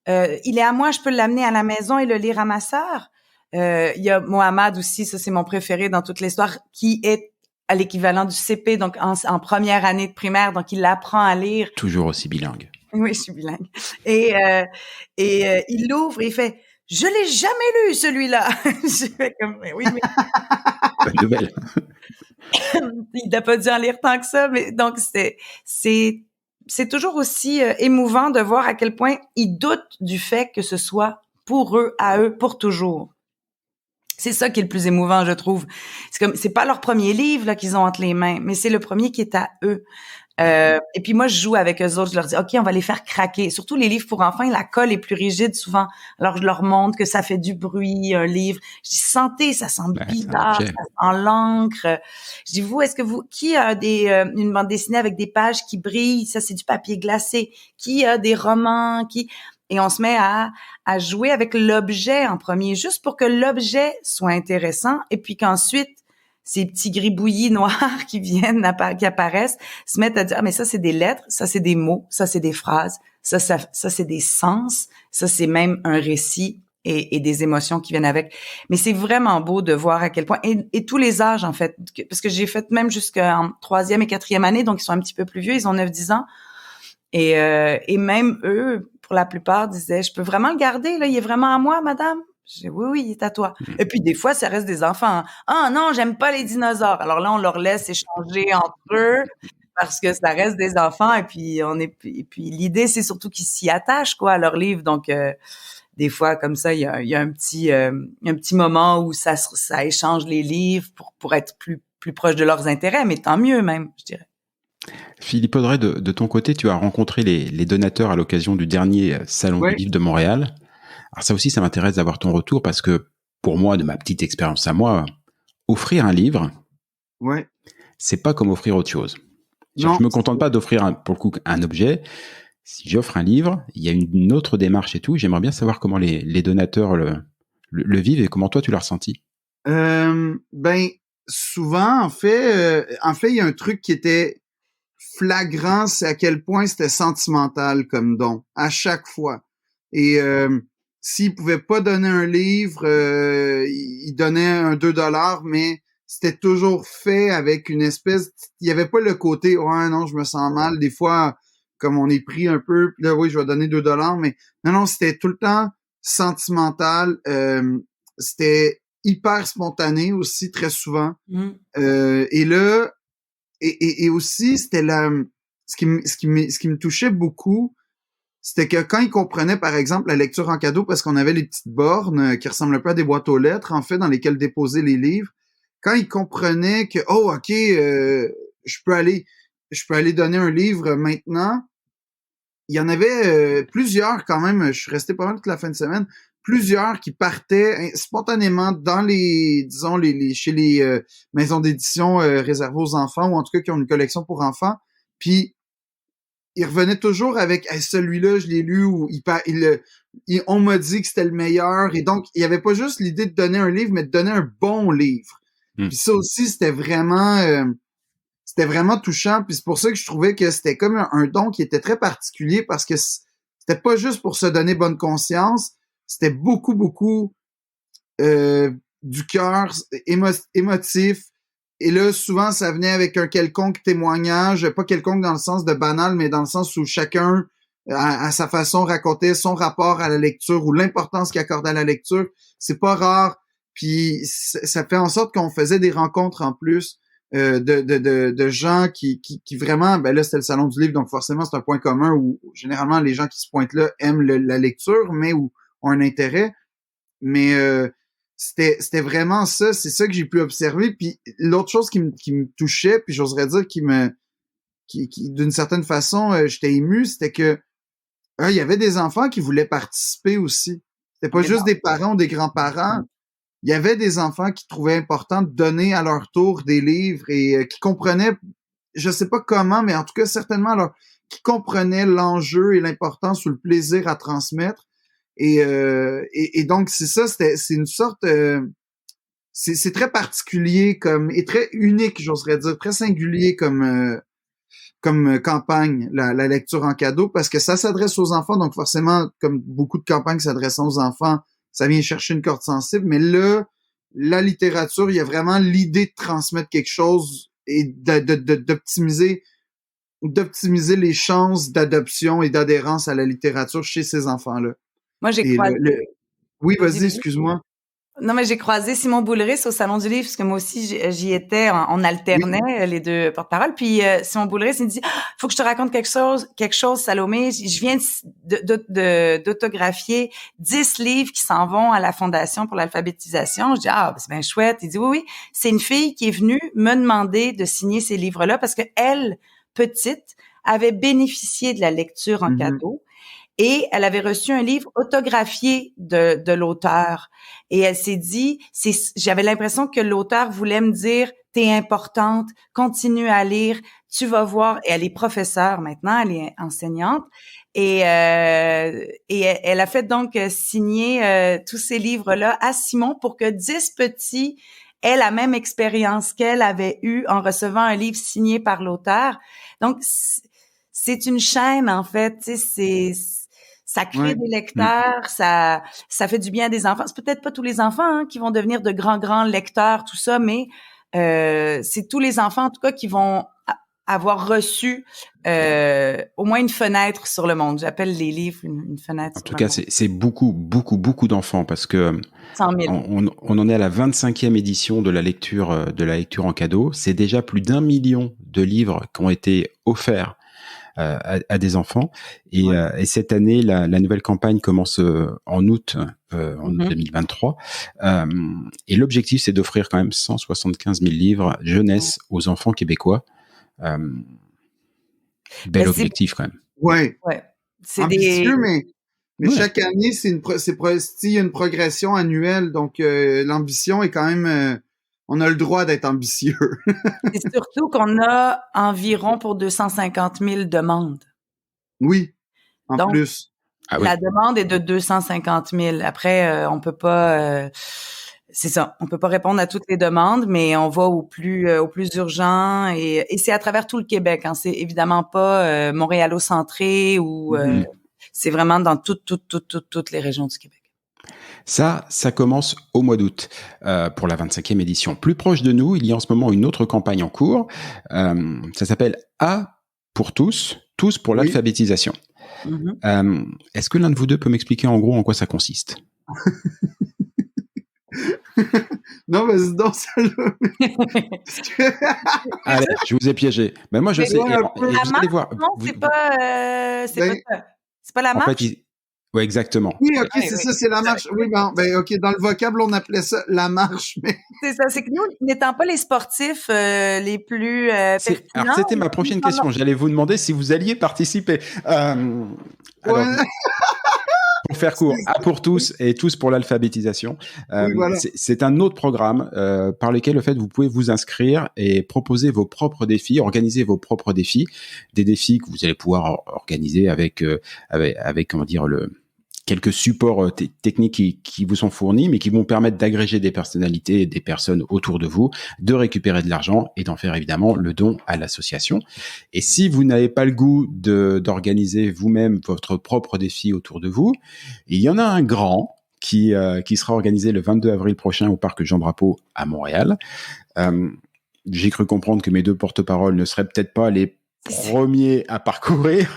Il est à moi, je peux l'amener à la maison et le lire à ma sœur. » Il y a Mohamed aussi, ça c'est mon préféré dans toute l'histoire, qui est à l'équivalent du CP, donc en première année de primaire, donc il apprend à lire. Toujours aussi bilingue. Oui, je suis bilingue. Et il l'ouvre et il fait « Je l'ai jamais lu, celui-là! » Je fais comme « Oui, mais... » Bonne nouvelle. Il n'a pas dû en lire tant que ça, mais donc c'est toujours aussi émouvant de voir à quel point ils doutent du fait que ce soit pour eux, à eux, pour toujours. C'est ça qui est le plus émouvant, je trouve. C'est pas leur premier livre là qu'ils ont entre les mains, mais c'est le premier qui est à eux. Et puis moi, je joue avec eux autres. Je leur dis, OK, on va les faire craquer. Surtout les livres pour enfants, la colle est plus rigide souvent. Alors je leur montre que ça fait du bruit, un livre. Je dis, sentez, ça sent bizarre, ça sent l'encre. Je dis, qui a une bande dessinée avec des pages qui brillent? Ça, c'est du papier glacé. Qui a des romans? Et on se met à jouer avec l'objet en premier, juste pour que l'objet soit intéressant, et puis qu'ensuite, ces petits gribouillis noirs qui apparaissent, se mettent à dire, mais ça, c'est des lettres, ça, c'est des mots, ça, c'est des phrases, ça, c'est des sens, ça, c'est même un récit et des émotions qui viennent avec. Mais c'est vraiment beau de voir à quel point, et tous les âges, en fait, parce que j'ai fait même jusqu'en 3e et 4e année, donc ils sont un petit peu plus vieux, ils ont 9-10 ans, et même eux, pour la plupart, disaient, je peux vraiment le garder, là, il est vraiment à moi, madame? Je dis, oui, oui, il est à toi. Et puis, des fois, ça reste des enfants. Ah non, j'aime pas les dinosaures. Alors là, on leur laisse échanger entre eux parce que ça reste des enfants. Et puis, et puis l'idée, c'est surtout qu'ils s'y attachent, quoi, à leur livre. Donc, des fois, comme ça, il y a un petit moment où ça échange les livres pour être plus proche de leurs intérêts, mais tant mieux même, je dirais. Philippe Audrey, de ton côté, tu as rencontré les donateurs à l'occasion du dernier Salon du Livre de Montréal. Alors ça aussi, ça m'intéresse d'avoir ton retour parce que pour moi, de ma petite expérience à moi, offrir un livre, c'est pas comme offrir autre chose. Je me contente pas d'offrir pour le coup un objet. Si j'offre un livre, il y a une autre démarche et tout. J'aimerais bien savoir comment les donateurs le vivent et comment toi tu l'as ressenti. Souvent, en fait, il y a un truc qui était flagrant, c'est à quel point c'était sentimental comme don, à chaque fois. Et s'ils pouvaient pas donner un livre, ils donnaient un 2$, mais c'était toujours fait avec une espèce... Il y avait pas le côté « Ouais, non, je me sens mal ». Des fois, comme on est pris un peu, là, oui, je vais donner 2$, mais non, c'était tout le temps sentimental. C'était hyper spontané aussi, très souvent. Et là, et aussi, c'était ce qui me touchait beaucoup, c'était que quand ils comprenaient, par exemple, la lecture en cadeau, parce qu'on avait les petites bornes qui ressemblent un peu à des boîtes aux lettres, en fait, dans lesquelles déposer les livres, quand ils comprenaient que, oh, OK, je peux aller donner un livre maintenant, il y en avait plusieurs quand même, je suis resté pas mal toute la fin de semaine, plusieurs qui partaient spontanément dans chez les maisons d'édition réservées aux enfants, ou en tout cas qui ont une collection pour enfants, puis il revenait toujours avec hey, celui-là, je l'ai lu, ou on m'a dit que c'était le meilleur. Et donc, il n'y avait pas juste l'idée de donner un livre, mais de donner un bon livre. Puis ça aussi, c'était vraiment touchant. Puis c'est pour ça que je trouvais que c'était comme un don qui était très particulier, parce que c'était pas juste pour se donner bonne conscience, c'était beaucoup, beaucoup du cœur, émotif. Et là, souvent, ça venait avec un quelconque témoignage, pas quelconque dans le sens de banal, mais dans le sens où chacun, à sa façon, racontait son rapport à la lecture ou l'importance qu'il accordait à la lecture. C'est pas rare. Puis ça fait en sorte qu'on faisait des rencontres en plus de gens qui vraiment, ben là, c'était le Salon du Livre, donc forcément, c'est un point commun où généralement, les gens qui se pointent là aiment la lecture, mais ou ont un intérêt. Mais c'était vraiment ça, c'est ça que j'ai pu observer. Puis l'autre chose qui me touchait, puis j'oserais dire qui d'une certaine façon, j'étais ému, c'était que il y avait des enfants qui voulaient participer aussi. C'était pas juste des parents ou des grands-parents. Il y avait des enfants qui trouvaient important de donner à leur tour des livres et qui comprenaient, je sais pas comment, mais en tout cas certainement qui comprenaient l'enjeu et l'importance ou le plaisir à transmettre. Et donc c'est ça, c'est une sorte c'est très particulier et très unique, j'oserais dire, très singulier comme campagne, la lecture en cadeau, parce que ça s'adresse aux enfants, donc forcément, comme beaucoup de campagnes s'adressant aux enfants, ça vient chercher une corde sensible, mais là, la littérature, il y a vraiment l'idée de transmettre quelque chose et d'optimiser les chances d'adoption et d'adhérence à la littérature chez ces enfants-là. Moi, j'ai croisé... Oui, vas-y, excuse-moi. Non, mais j'ai croisé Simon Boulris au Salon du Livre, parce que moi aussi, j'y étais, on alternait les deux porte-paroles. Puis Simon Boulris, il me dit « Faut que je te raconte quelque chose, Salomé. Je viens d'autographier 10 livres qui s'en vont à la Fondation pour l'alphabétisation. » Je dis « Ah, c'est bien chouette. » Il dit « Oui, c'est une fille qui est venue me demander de signer ces livres-là parce que elle, petite, avait bénéficié de la lecture en cadeau. Et elle avait reçu un livre autographié de l'auteur. Et elle s'est dit, j'avais l'impression que l'auteur voulait me dire, t'es importante, continue à lire, tu vas voir. Et elle est professeure maintenant, elle est enseignante. Et elle a fait donc signer tous ces livres-là à Simon pour que 10 petits aient la même expérience qu'elle avait eue en recevant un livre signé par l'auteur. Donc, c'est une chaîne, en fait, tu sais, ça crée des lecteurs, ça fait du bien à des enfants. C'est peut-être pas tous les enfants qui vont devenir de grands lecteurs, tout ça, mais c'est tous les enfants, en tout cas, qui vont avoir reçu au moins une fenêtre sur le monde. J'appelle les livres une fenêtre En sur tout le cas, monde. c'est beaucoup d'enfants parce que 100 000. on en est à la 25e édition de la lecture en cadeau. C'est déjà plus d'1 million de livres qui ont été offerts à des enfants. Et cette année, la nouvelle campagne commence en août 2023. Et l'objectif, c'est d'offrir quand même 175 000 livres jeunesse aux enfants québécois. Bel objectif quand même. Ouais. C'est ambitieux, mais Ouais. chaque année, il y a une progression annuelle. Donc, l'ambition est quand même... on a le droit d'être ambitieux. C'est surtout qu'on a environ pour 250 000 demandes. Oui, Donc, plus. Ah oui. La demande est de 250 000. Après, on peut pas... c'est ça, on peut pas répondre à toutes les demandes, mais on va au plus urgent et c'est à travers tout le Québec. Hein. C'est évidemment pas montréalo-centré ou c'est vraiment dans toutes les régions du Québec. Ça commence au mois d'août pour la 25e édition. Plus proche de nous, il y a en ce moment une autre campagne en cours. Ça s'appelle A pour tous pour l'alphabétisation. Est-ce que l'un de vous deux peut m'expliquer en gros en quoi ça consiste? Non, mais c'est dans celle-là. Allez, je vous ai piégé. Ben moi, je sais. Ouais, Et vous allez voir. Non, c'est pas la En marche. fait, ouais, exactement. Oui, ok, c'est ça, c'est la marche. Oui, ok, dans le vocable, on appelait ça la marche, mais... C'est ça, c'est que nous, n'étant pas les sportifs les plus pertinents... Alors, c'était ma prochaine question. J'allais vous demander si vous alliez participer. Alors, pour faire court, A pour tous et tous pour l'alphabétisation. Oui, voilà. C'est un autre programme par lequel, en fait, vous pouvez vous inscrire et proposer vos propres défis, organiser vos propres défis, des défis que vous allez pouvoir organiser avec comment dire, quelques supports techniques qui vous sont fournis, mais qui vont permettre d'agréger des personnalités et des personnes autour de vous, de récupérer de l'argent et d'en faire évidemment le don à l'association. Et si vous n'avez pas le goût d'organiser vous-même votre propre défi autour de vous, il y en a un grand qui sera organisé le 22 avril prochain au parc Jean Drapeau à Montréal. J'ai cru comprendre que mes deux porte-paroles ne seraient peut-être pas les premiers à parcourir.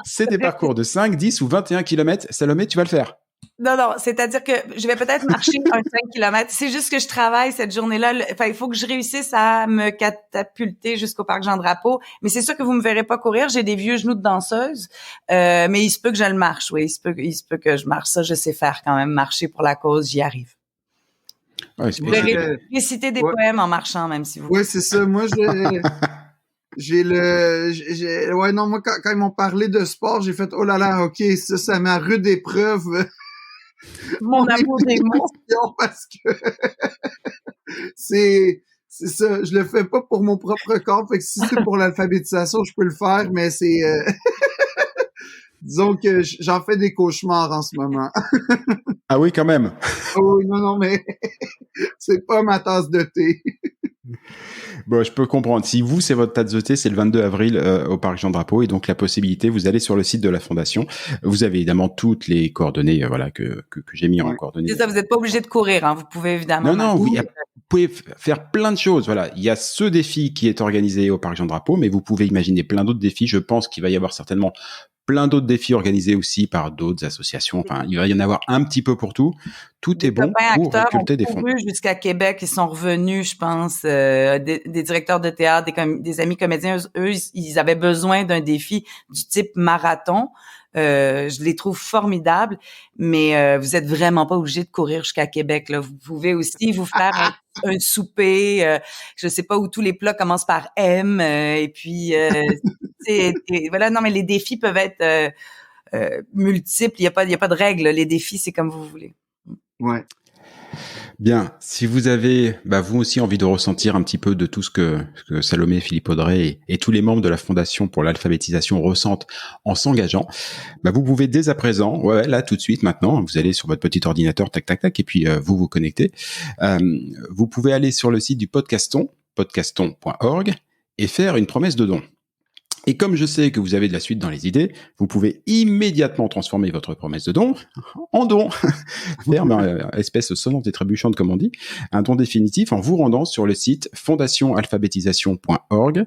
C'est des parcours de 5, 10 ou 21 km. Salomé, tu vas le faire? Non, c'est-à-dire que je vais peut-être marcher un 5 km. C'est juste que je travaille cette journée-là. Enfin, il faut que je réussisse à me catapulter jusqu'au parc Jean Drapeau. Mais c'est sûr que vous me verrez pas courir. J'ai des vieux genoux de danseuse. Mais il se peut que je le marche. Oui, il se peut que je marche. Ça, je sais faire quand même. Marcher pour la cause, j'y arrive. Ouais, Vous verrez réciter des poèmes en marchant, même si vous... Oui, c'est ça. Moi, moi, quand ils m'ont parlé de sport, j'ai fait, oh là là, ok, ça m'a rude épreuve. Mon amour des mots. Parce que c'est ça, je le fais pas pour mon propre corps, fait que si c'est pour l'alphabétisation, je peux le faire, mais c'est, disons que j'en fais des cauchemars en ce moment. Ah oui, quand même. Oh, non, mais c'est pas ma tasse de thé. Bon, je peux comprendre. Si vous, c'est votre tasse de thé, c'est le 22 avril au parc Jean Drapeau, et donc la possibilité, vous allez sur le site de la fondation. Vous avez évidemment toutes les coordonnées, que j'ai mis en coordonnées. C'est ça, vous n'êtes pas obligé de courir, hein. Vous pouvez évidemment. Non, vous pouvez faire plein de choses. Voilà, il y a ce défi qui est organisé au parc Jean Drapeau, mais vous pouvez imaginer plein d'autres défis. Je pense qu'il va y avoir certainement plein d'autres défis organisés aussi par d'autres associations. Enfin, il va y en avoir un petit peu pour tout. Tout est bon pour récolter des fonds. Jusqu'à Québec, ils sont revenus, je pense, des directeurs de théâtre, des amis comédiens. Eux, ils avaient besoin d'un défi du type marathon. Je les trouve formidables, mais vous êtes vraiment pas obligé de courir jusqu'à Québec, là. Vous pouvez aussi vous faire un souper, je sais pas, où tous les plats commencent par M, et puis voilà. Non, mais les défis peuvent être multiples. Il y a pas de règles. Les défis, c'est comme vous voulez. Ouais. Bien, si vous avez, vous aussi envie de ressentir un petit peu de tout ce que Salomé, Philippe Audrey et tous les membres de la Fondation pour l'alphabétisation ressentent en s'engageant, vous pouvez dès à présent, là tout de suite maintenant, vous allez sur votre petit ordinateur, tac, et puis vous vous connectez. Vous pouvez aller sur le site du Podcaston, podcaston.org, et faire une promesse de don. Et comme je sais que vous avez de la suite dans les idées, vous pouvez immédiatement transformer votre promesse de don en don. Faire espèce sonnante et trébuchante, comme on dit, un don définitif en vous rendant sur le site fondationalphabétisation.org.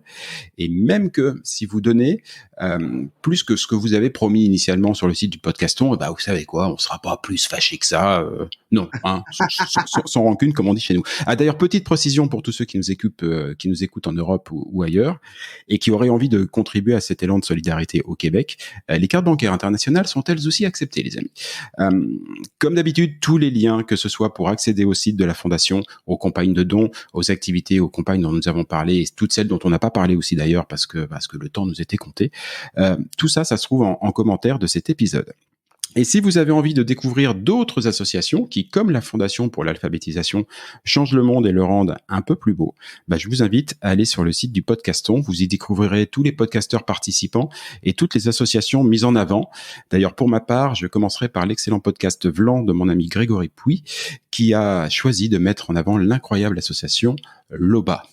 Et même que si vous donnez plus que ce que vous avez promis initialement sur le site du podcaston, vous savez quoi, on sera pas plus fâché que ça. Non, hein, sans rancune, comme on dit chez nous. Ah, d'ailleurs, petite précision pour tous ceux qui nous écoutent en Europe ou ailleurs, et qui auraient envie de contribuer à cet élan de solidarité au Québec, les cartes bancaires internationales sont elles aussi acceptées, les amis. Comme d'habitude, tous les liens, que ce soit pour accéder au site de la Fondation, aux campagnes de dons, aux activités, aux campagnes dont nous avons parlé, et toutes celles dont on n'a pas parlé aussi d'ailleurs, parce que le temps nous était compté, tout ça se trouve en commentaire de cet épisode. Et si vous avez envie de découvrir d'autres associations qui, comme la Fondation pour l'alphabétisation, changent le monde et le rendent un peu plus beau, je vous invite à aller sur le site du Podcaston. Vous y découvrirez tous les podcasteurs participants et toutes les associations mises en avant. D'ailleurs, pour ma part, je commencerai par l'excellent podcast Vlan de mon ami Grégory Pouy, qui a choisi de mettre en avant l'incroyable association Loba.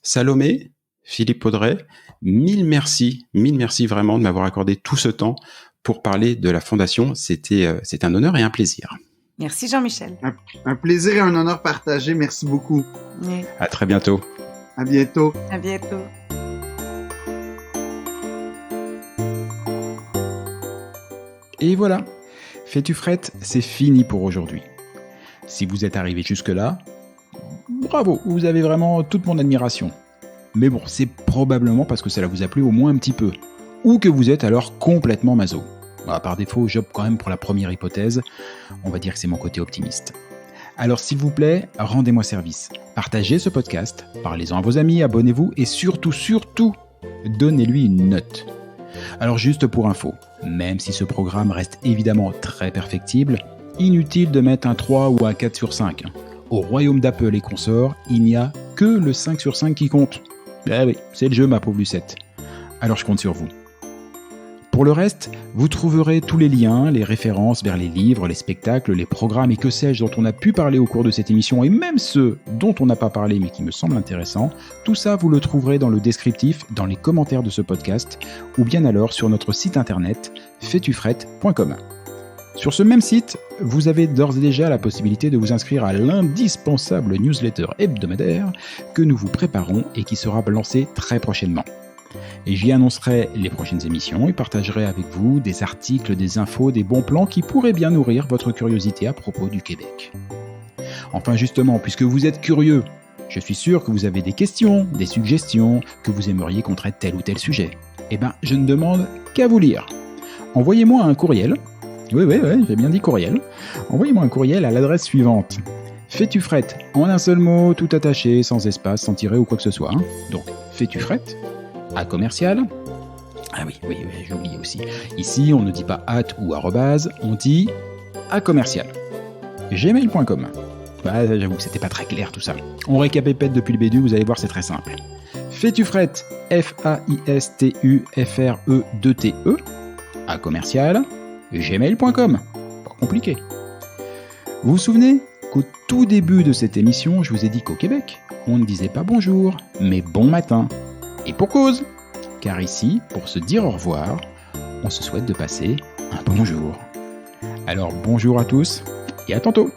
Salomé, Philippe Audrey, mille merci vraiment de m'avoir accordé tout ce temps pour parler de la Fondation. C'est un honneur et un plaisir. Merci Jean-Michel. Un plaisir et un honneur partagé. Merci beaucoup. Oui. À très bientôt. À bientôt. À bientôt. Et voilà, Fais-tu frette, c'est fini pour aujourd'hui. Si vous êtes arrivé jusque-là, bravo, vous avez vraiment toute mon admiration. Mais bon, c'est probablement parce que cela vous a plu au moins un petit peu. Ou que vous êtes alors complètement maso. Par défaut, j'opte quand même pour la première hypothèse. On va dire que c'est mon côté optimiste. Alors s'il vous plaît, rendez-moi service. Partagez ce podcast, parlez-en à vos amis, abonnez-vous et surtout, donnez-lui une note. Alors juste pour info, même si ce programme reste évidemment très perfectible, inutile de mettre un 3 ou un 4 sur 5. Au royaume d'Apple et consorts, il n'y a que le 5 sur 5 qui compte. Eh oui, c'est le jeu ma pauvre Lucette. Alors je compte sur vous. Pour le reste, vous trouverez tous les liens, les références vers les livres, les spectacles, les programmes et que sais-je dont on a pu parler au cours de cette émission et même ceux dont on n'a pas parlé mais qui me semblent intéressants. Tout ça, vous le trouverez dans le descriptif, dans les commentaires de ce podcast ou bien alors sur notre site internet faitufrette.com. Sur ce même site, vous avez d'ores et déjà la possibilité de vous inscrire à l'indispensable newsletter hebdomadaire que nous vous préparons et qui sera lancé très prochainement. Et j'y annoncerai les prochaines émissions et partagerai avec vous des articles, des infos, des bons plans qui pourraient bien nourrir votre curiosité à propos du Québec. Enfin justement, puisque vous êtes curieux, je suis sûr que vous avez des questions, des suggestions, que vous aimeriez qu'on traite tel ou tel sujet. Eh ben, je ne demande qu'à vous lire. Envoyez-moi un courriel. Oui, j'ai bien dit courriel. Envoyez-moi un courriel à l'adresse suivante. Fais-tu frette, en un seul mot, tout attaché, sans espace, sans tiret ou quoi que ce soit. Donc, fais-tu frette à commercial. Ah oui, j'ai oublié aussi. Ici, on ne dit pas at ou arrobase, on dit à commercial. Gmail.com. J'avoue que c'était pas très clair tout ça. On récapépète depuis le début, vous allez voir, c'est très simple. Fais-tu frette, F-A-I-S-T-U-F-R-E-2-T-E, à commercial, gmail.com. Pas compliqué. Vous vous souvenez qu'au tout début de cette émission, je vous ai dit qu'au Québec, on ne disait pas bonjour, mais bon matin. Et pour cause, car ici, pour se dire au revoir, on se souhaite de passer un bon jour. Alors bonjour à tous et à tantôt.